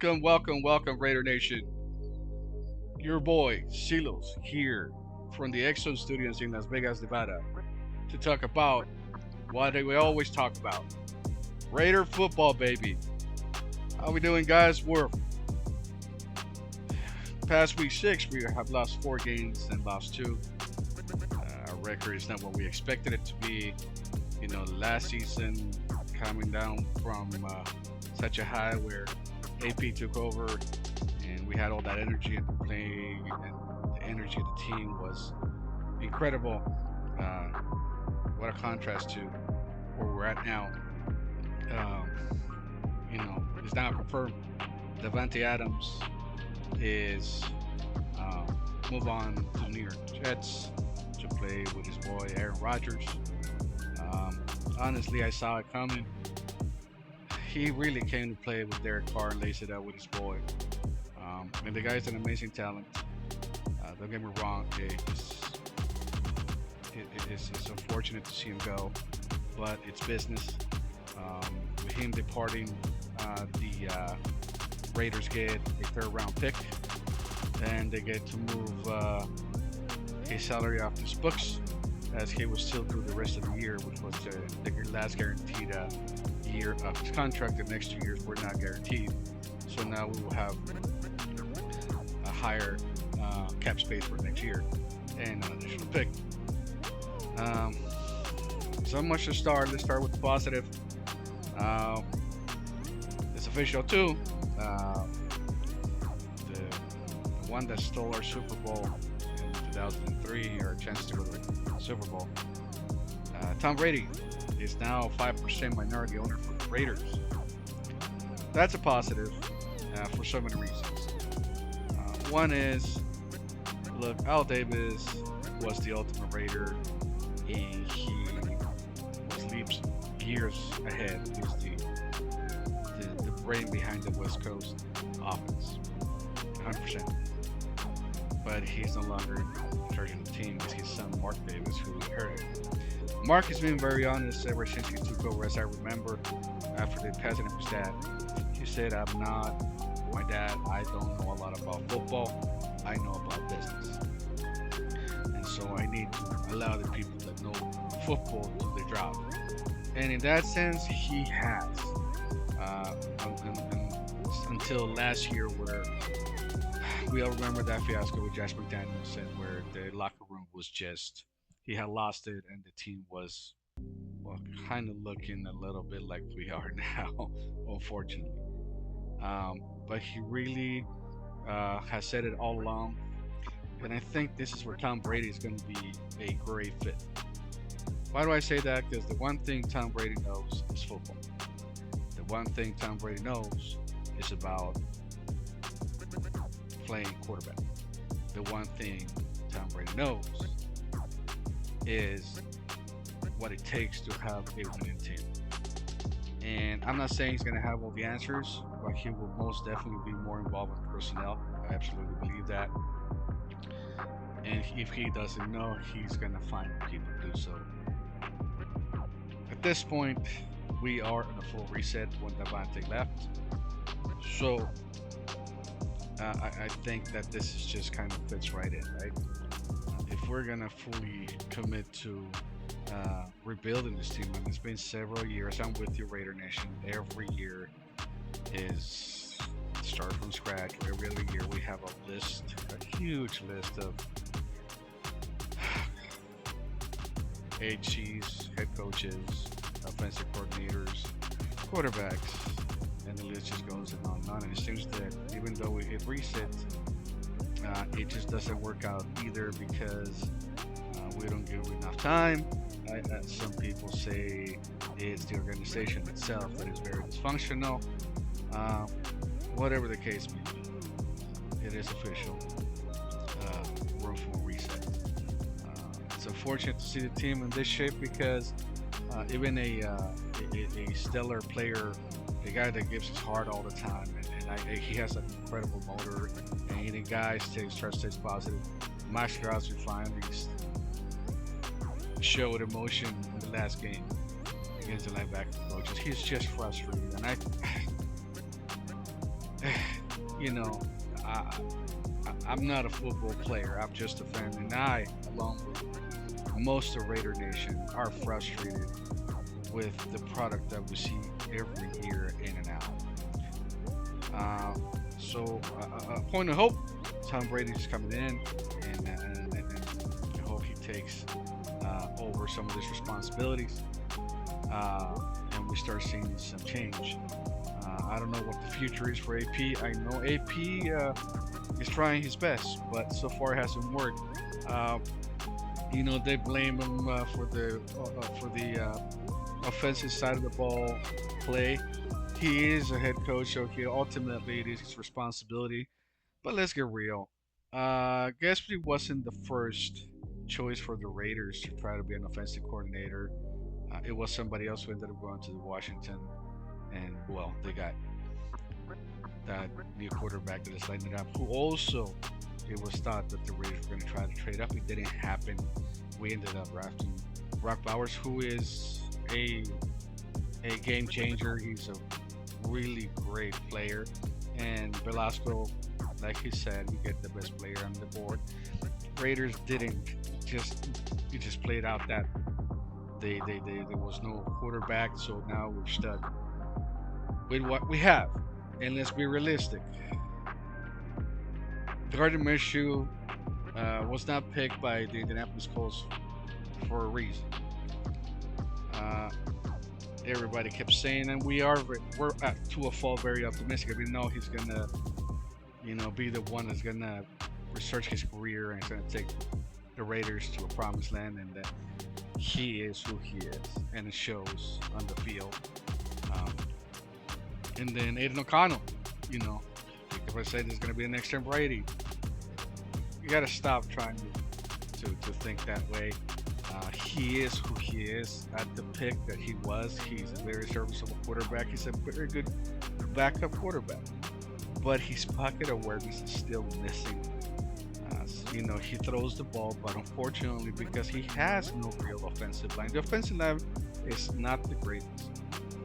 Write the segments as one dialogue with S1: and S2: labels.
S1: Welcome, Raider Nation. Your boy, Silos, here from the Exxon Studios in Las Vegas, Nevada, to talk about what we always talk about Raider football, baby. How we doing, guys? We're past week 6, we have lost 4 games and lost 2. Our record is not what we expected it to be. Last season coming down from such a high where AP took over and we had all that energy and playing, and the energy of the team was incredible. What a contrast to where we're at now. Um, it's now confirmed Davante Adams is move on to the New York Jets to play with his boy Aaron Rodgers. Honestly, I saw it coming. He really came to play with Derek Carr and lace it up with his boy. And the guy's an amazing talent. Don't get me wrong, it's unfortunate to see him go, but it's business. With him departing, the Raiders get a 3rd round pick, and they get to move his salary off his books, as he will still do the rest of the year, which was the last guaranteed year of his contract. The next 2 years were not guaranteed, so now we will have a higher cap space for next year and an additional pick. So much to start. Let's start with the positive. It's official too. The one that stole our Super Bowl in 2003, our chance to go to the Super Bowl. Tom Brady is now 5% minority owner for the Raiders. That's a positive for so many reasons. One is, look, Al Davis was the ultimate Raider, and he was leaps years ahead. He's the brain behind the West Coast offense, 100%. But he's no longer in charge of the team. It's his son, Mark Davis, who inherited. Mark has been very honest ever since he took over, as I remember, after the passing of his dad. He said, I'm not my dad. I don't know a lot about football. I know about business. And so I need to allow the people that know football to do their job. And in that sense, he has. Until last year, where we all remember that fiasco with Josh McDaniels, and where the locker room was just, he had lost it, and the team was, well, kind of looking a little bit like we are now, unfortunately. But he really has said it all along, and I think this is where Tom Brady is going to be a great fit. Why do I say that? Because the one thing Tom Brady knows is football. The one thing Tom Brady knows is about playing quarterback. The one thing Tom Brady knows is what it takes to have a winning team. And I'm not saying he's going to have all the answers, but he will most definitely be more involved in personnel. I absolutely believe that. And if he doesn't know, he's going to find people to do so. At this point, we are in a full reset when Davante left. So I think that this is just kind of fits right in, right? If we're gonna fully commit to rebuilding this team, and it's been several years, I'm with you, Raider Nation. Every year is start from scratch. Every other year we have a list, a huge list of HCs, head coaches, offensive coordinators, quarterbacks, and the list just goes on and on. And it seems that even though it resets, it just doesn't work out either, because we don't give enough time. Some people say it's the organization itself that is very dysfunctional. Whatever the case may be, it is official. We're in full reset. It's unfortunate to see the team in this shape, because even a stellar player, a guy that gives his heart all the time, and he has an incredible motor, and the guy stays positive. Max Crosby finally showed emotion in the last game against the linebacker coaches. He's just frustrated, and you know, I, I'm not a football player. I'm just a fan, and I, along with most of Raider Nation, are frustrated with the product that we see every year in and out. A point of hope: Tom Brady's coming in, and I hope he takes over some of his responsibilities, and we start seeing some change. I don't know what the future is for AP. I know AP is trying his best, but so far it hasn't worked. Uh, they blame him for the offensive side of the ball play. He is a head coach, so ultimately it is his responsibility. But let's get real. Gatsby wasn't the first choice for the Raiders to try to be an offensive coordinator. It was somebody else who ended up going to the Washington, and well, they got that new quarterback that is lighting it up. Who also, it was thought that the Raiders were going to try to trade up. It didn't happen. We ended up drafting Brock Bowers, who is a game changer. He's a really great player, and Velasco, like he said, we get the best player on the board. Raiders didn't just played out that there was no quarterback, so now we're stuck with what we have. And let's be realistic. Gardner Minshew was not picked by the Indianapolis Colts for a reason. Uh, Everybody kept saying, and we're to a fault very optimistic. We know he's gonna, be the one that's gonna research his career and he's gonna take the Raiders to a promised land, and that he is who he is, and it shows on the field. Um, and then Aiden O'Connell, if I say there's gonna be a next term Brady, you gotta stop trying to think that way. He is who he is. At the pick that he was, he's a very serviceable quarterback. He's a very good backup quarterback, but his pocket awareness is still missing. He throws the ball, but unfortunately, because he has no real offensive line, the offensive line is not the greatest.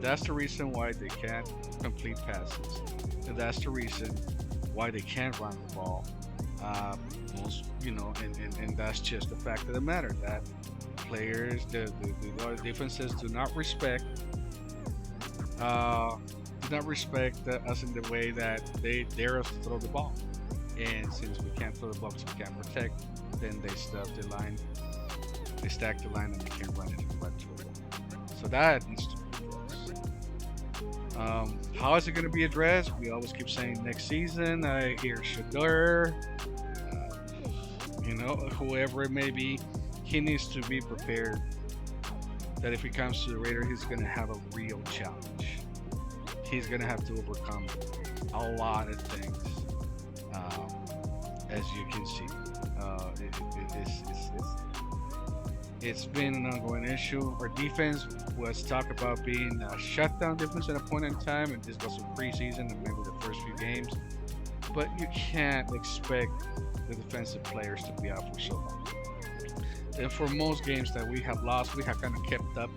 S1: That's the reason why they can't complete passes, and that's the reason why they can't run the ball. And that's just the fact of the matter that players, the defenses do not respect us in the way that they dare us to throw the ball. And since we can't throw the ball because we can't protect, then they stack the line, and they can't run anything but to the ball. So that needs to be addressed. How is it going to be addressed? We always keep saying next season. I hear Shador, whoever it may be, he needs to be prepared that if he comes to the Raiders, he's going to have a real challenge. He's going to have to overcome a lot of things, as you can see. It's been an ongoing issue. Our defense was talked about being a shutdown defense at a point in time, and this was a preseason and maybe the first few games. But you can't expect the defensive players to be out for so long. And for most games that we have lost, we have kind of kept up,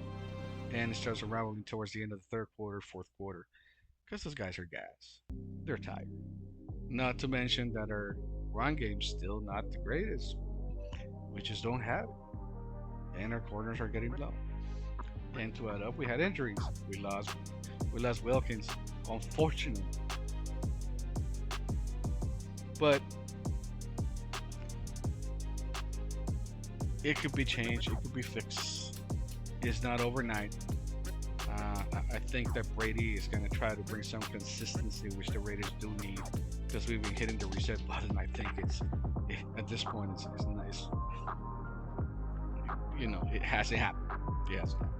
S1: and it starts unraveling towards the end of the third quarter, fourth quarter, because those guys are gas. They're tired. Not to mention that our run game's still not the greatest. We just don't have it, and our corners are getting low. And to add up, we had injuries. We lost Wilkins, unfortunately. But it could be changed. It could be fixed. It's not overnight. I think that Brady is going to try to bring some consistency, which the Raiders do need, because we've been hitting the reset button. I think at this point it's nice. It hasn't happened. It hasn't happened.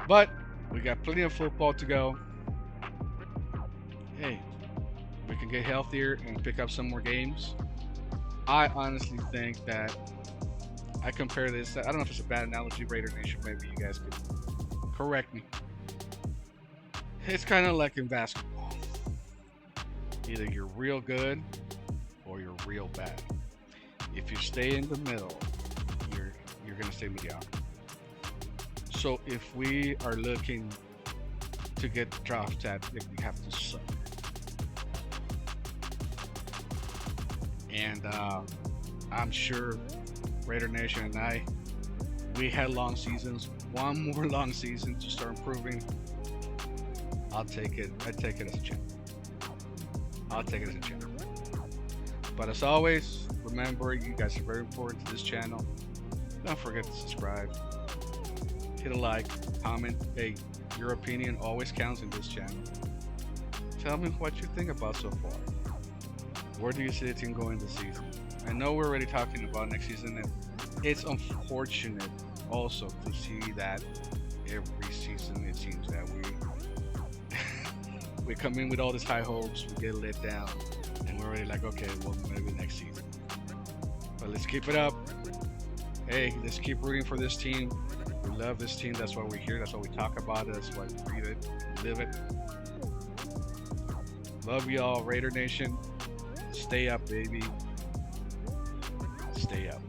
S1: But we got plenty of football to go. Hey, we can get healthier and pick up some more games. I honestly think that I compare this. I don't know if it's a bad analogy, Raider Nation. Maybe you guys could correct me. It's kind of like in basketball. Either you're real good or you're real bad. If you stay in the middle, you're gonna stay mediocre. So if we are looking to get draft tactic, we have to suck. And I'm sure Raider Nation and I, we had long seasons. One more long season to start improving. I'll take it. I take it as a champ. I'll take it as a champ. But as always, remember you guys are very important to this channel. Don't forget to subscribe. Hit a like, comment. Hey, your opinion always counts in this channel. Tell me what you think about so far. Where do you see the team going this season? I know we're already talking about next season, and it's unfortunate also to see that every season it seems that we come in with all these high hopes, we get let down, and we're already like, okay, well, maybe next season. But let's keep it up. Hey, let's keep rooting for this team. We love this team. That's why we're here. That's why we talk about it. That's why we breathe it, live it. Love y'all, Raider Nation. Stay up, baby. Stay up.